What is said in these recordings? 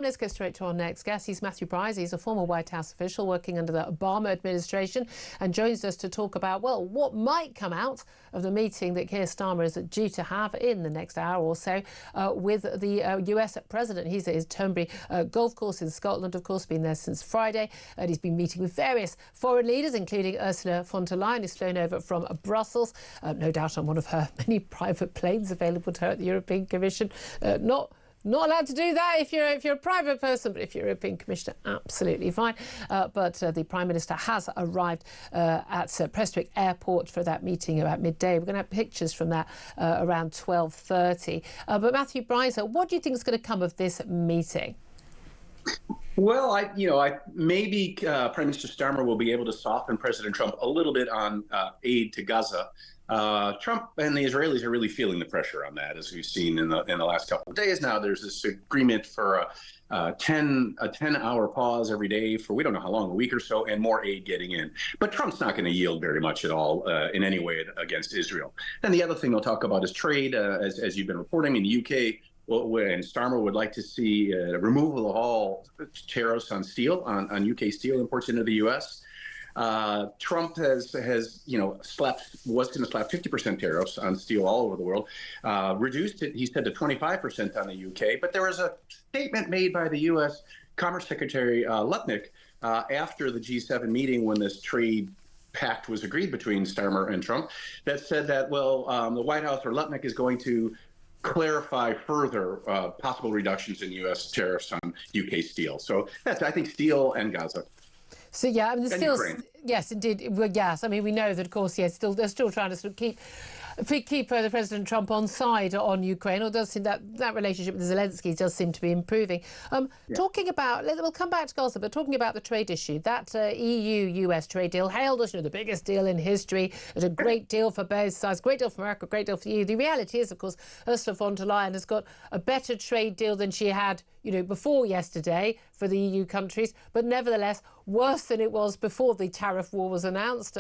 Let's go straight to our next guest. He's Matthew Bryza. He's a former White House official working under the Obama administration and joins us to talk about, well, what might come out of the meeting that Keir Starmer is due to have in the next hour or so with the US president. He's at his Turnberry golf course in Scotland, of course, been there since Friday. And he's been meeting with various foreign leaders, including Ursula von der Leyen, who's flown over from Brussels, no doubt on one of her many private planes available to her at the European Commission. Not allowed to do that if you're a private person, but if you're a European Commissioner, absolutely fine. But the Prime Minister has arrived at Prestwick Airport for that meeting about midday. We're going to have pictures from that around 12:30. But Matthew Bryza, what do you think is going to come of this meeting? Well, maybe Prime Minister Starmer will be able to soften President Trump a little bit on aid to Gaza. Trump and the Israelis are really feeling the pressure on that, as we've seen in the last couple of days. Now there's this agreement for a 10-hour pause every day for we don't know how long, a week or so, and more aid getting in. But Trump's not going to yield very much at all in any way against Israel. And the other thing they'll talk about is trade, as you've been reporting in the UK. And Starmer would like to see removal of all tariffs on steel, on UK steel imports into the U.S. Trump was going to slap 50% tariffs on steel all over the world, reduced it, he said, to 25% on the UK. But there was a statement made by the U.S. Commerce Secretary Lutnick after the G7 meeting when this trade pact was agreed between Starmer and Trump that said that, well, the White House or Lutnick is going to clarify further possible reductions in U.S. tariffs on UK steel. So that's, I think, steel and Gaza. So yeah, I mean, yes, indeed. Well, yes, I mean, we know that, of course, yes, they're still trying to sort of keep the President Trump on side on Ukraine. Or does seem that relationship with Zelensky does seem to be improving. Talking about, we'll come back to Gaza, but talking about the trade issue, that EU-US trade deal hailed as the biggest deal in history. It's a great deal for both sides, great deal for America, great deal for the EU. The reality is, of course, Ursula von der Leyen has got a better trade deal than she had, before yesterday for the EU countries, but nevertheless worse than it was before the tariff war was announced,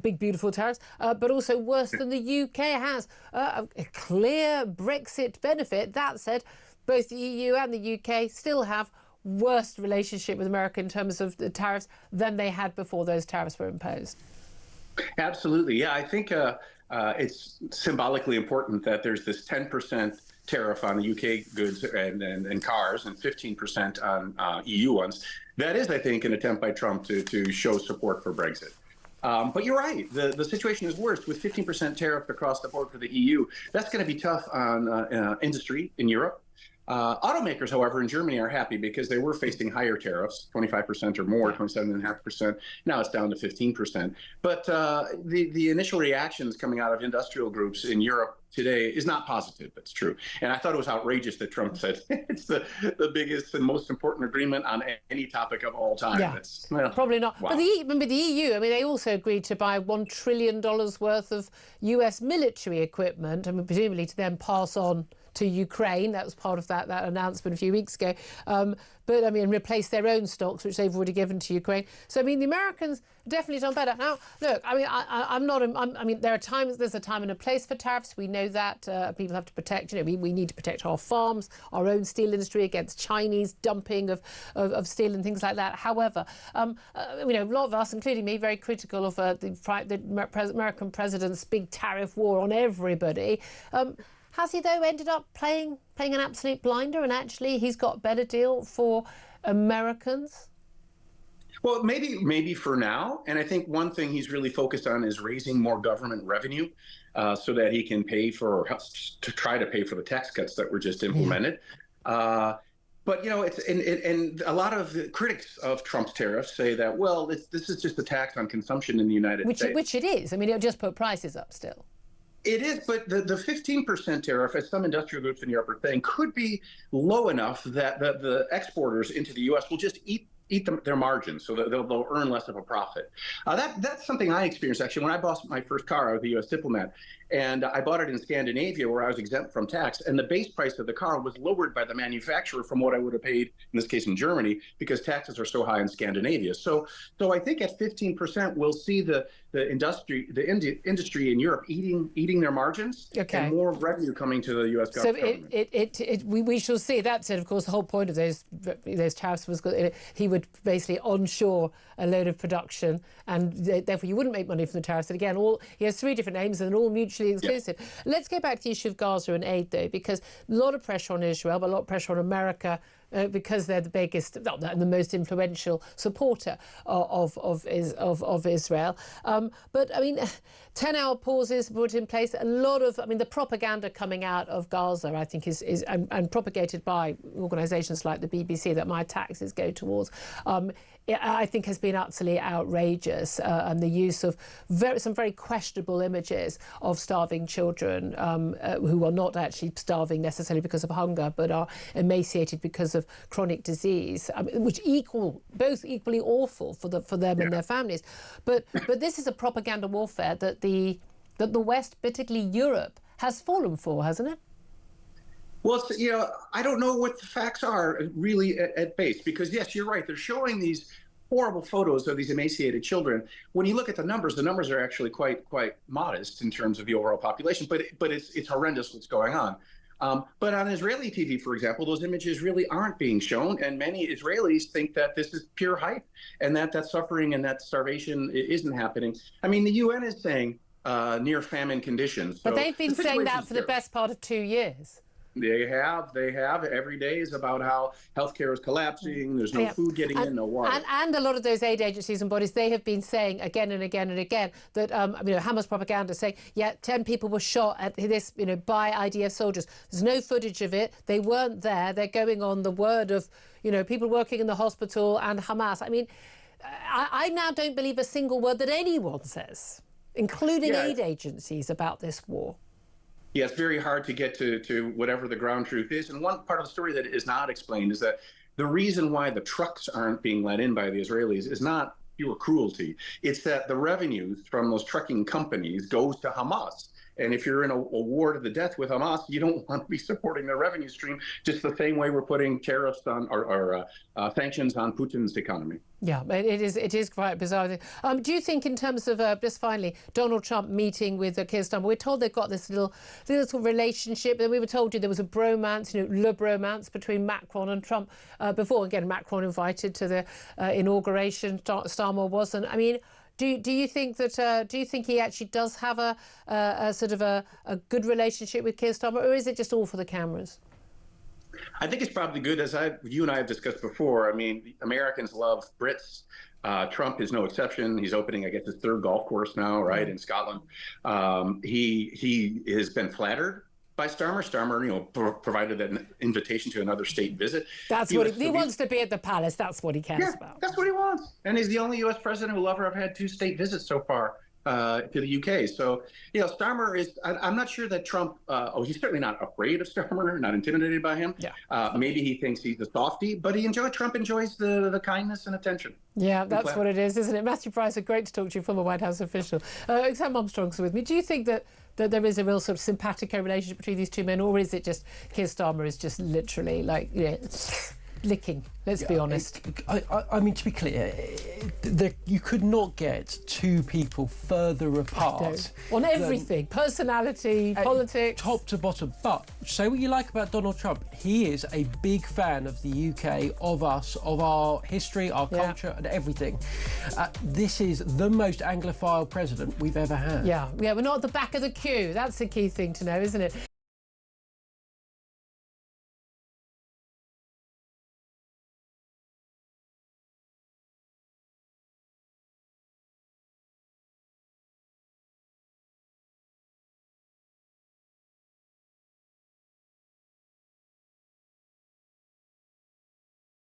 big beautiful tariffs, but also worse than the UK has. A clear Brexit benefit. That said, both the EU and the UK still have worse relationship with America in terms of the tariffs than they had before those tariffs were imposed. Absolutely. Yeah, I think it's symbolically important that there's this 10% tariff on the UK goods and cars and 15% on EU ones. That is, I think, an attempt by Trump to show support for Brexit. But you're right. The situation is worse with 15% tariff across the board for the EU. That's going to be tough on industry in Europe. Automakers, however, in Germany are happy because they were facing higher tariffs, 25% or more, 27.5%. Now it's down to 15%. But the initial reactions coming out of industrial groups in Europe today is not positive. That's true. And I thought it was outrageous that Trump said it's the biggest and most important agreement on any topic of all time. Yeah, probably not. Wow. But remember the EU, I mean, they also agreed to buy $1 trillion worth of US military equipment, I mean, presumably to then pass on to Ukraine. That was part of that announcement a few weeks ago. But I mean, replace their own stocks, which they've already given to Ukraine. So I mean, the Americans definitely done better. Now, look, I mean, I mean, there's a time and a place for tariffs. We know that people have to protect. We need to protect our farms, our own steel industry against Chinese dumping of steel and things like that. However, a lot of us, including me, very critical of the American president's big tariff war on everybody. Has he, though, ended up playing an absolute blinder, and actually he's got a better deal for Americans? Well, maybe for now. And I think one thing he's really focused on is raising more government revenue so that he can try to pay for the tax cuts that were just implemented. Yeah. But, and a lot of the critics of Trump's tariffs say that, well, this is just a tax on consumption in the United States. Which it is. I mean, it'll just put prices up still. It is, but the 15% tariff, as some industrial groups in Europe are saying, could be low enough that the exporters into the U.S. will just eat eat their margins, so that they'll earn less of a profit. That's something I experienced, actually. When I bought my first car, I was a U.S. diplomat, and I bought it in Scandinavia, where I was exempt from tax, and the base price of the car was lowered by the manufacturer from what I would have paid, in this case in Germany, because taxes are so high in Scandinavia. So I think at 15%, we'll see the industry in Europe eating their margins, and more revenue coming to the U.S. government. So we shall see. That said, of course, the whole point of those tariffs was he would basically onshore a load of production, and therefore you wouldn't make money from the tariffs. And again, he has three different names and they're all mutually exclusive. Yeah. Let's go back to the issue of Gaza and aid, though, because a lot of pressure on Israel, but a lot of pressure on America, because they're the biggest and the most influential supporter of Israel. But I mean, 10-hour pauses put in place. A lot of, the propaganda coming out of Gaza, I think, is and propagated by organisations like the BBC that my taxes go towards. I think has been utterly outrageous, and the use of some very questionable images of starving children who are not actually starving necessarily because of hunger, but are emaciated because of chronic disease, which both equally awful for them and their families. But this is a propaganda warfare that the West, particularly Europe, has fallen for, hasn't it? Well, I don't know what the facts are really at base, because yes, you're right. They're showing these horrible photos of these emaciated children. When you look at the numbers are actually quite modest in terms of the overall population. But it's horrendous what's going on. But on Israeli TV, for example, those images really aren't being shown, and many Israelis think that this is pure hype, and that suffering and that starvation isn't happening. I mean, the UN is saying near famine conditions. But they've been saying that for the best part of 2 years. They have. Every day is about how healthcare is collapsing. There's no food getting in, no water. And a lot of those aid agencies and bodies, they have been saying again and again and again that Hamas propaganda saying, 10 people were shot at this, by IDF soldiers. There's no footage of it. They weren't there. They're going on the word of, people working in the hospital and Hamas. I mean, I now don't believe a single word that anyone says, including aid agencies, about this war. Yeah, it's very hard to get to whatever the ground truth is. And one part of the story that is not explained is that the reason why the trucks aren't being let in by the Israelis is not pure cruelty. It's that the revenues from those trucking companies goes to Hamas. And if you're in a war to the death with Hamas, you don't want to be supporting their revenue stream, just the same way we're putting tariffs on or sanctions on Putin's economy. Yeah, it is quite bizarre. Do you think, in terms of, just finally, Donald Trump meeting with Keir Starmer, we're told they've got this little relationship, and we were told there was a bromance, le bromance between Macron and Trump before. Again, Macron invited to the inauguration, Starmer wasn't. I mean, do you think that he actually does have a sort of a good relationship with Keir Starmer, or is it just all for the cameras? I think it's probably good, as you and I have discussed before. I mean, Americans love Brits. Trump is no exception. He's opening, I guess, his third golf course now, right, in Scotland. He has been flattered by Starmer. Starmer, provided an invitation to another state visit. That's what he wants to be at the palace. That's what he cares about. That's what he wants. And he's the only U.S. president who will ever have had 2 state visits so far to the UK. So, Starmer is, I'm not sure that Trump, he's certainly not afraid of Starmer, not intimidated by him. Yeah. Maybe he thinks he's a softie, but Trump enjoys the kindness and attention. Yeah, that's what it is, isn't it? Matthew Bryza, great to talk to you, former White House official. Sam Armstrong's with me. Do you think that there is a real sort of simpatico relationship between these two men, or is it just Keir Starmer is just literally like, licking? Let's be honest. I mean, to be clear, you could not get two people further apart. On everything, personality, politics. Top to bottom. But say what you like about Donald Trump, he is a big fan of the UK, of us, of our history, our culture and everything. This is the most Anglophile president we've ever had. Yeah, we're not at the back of the queue. That's the key thing to know, isn't it?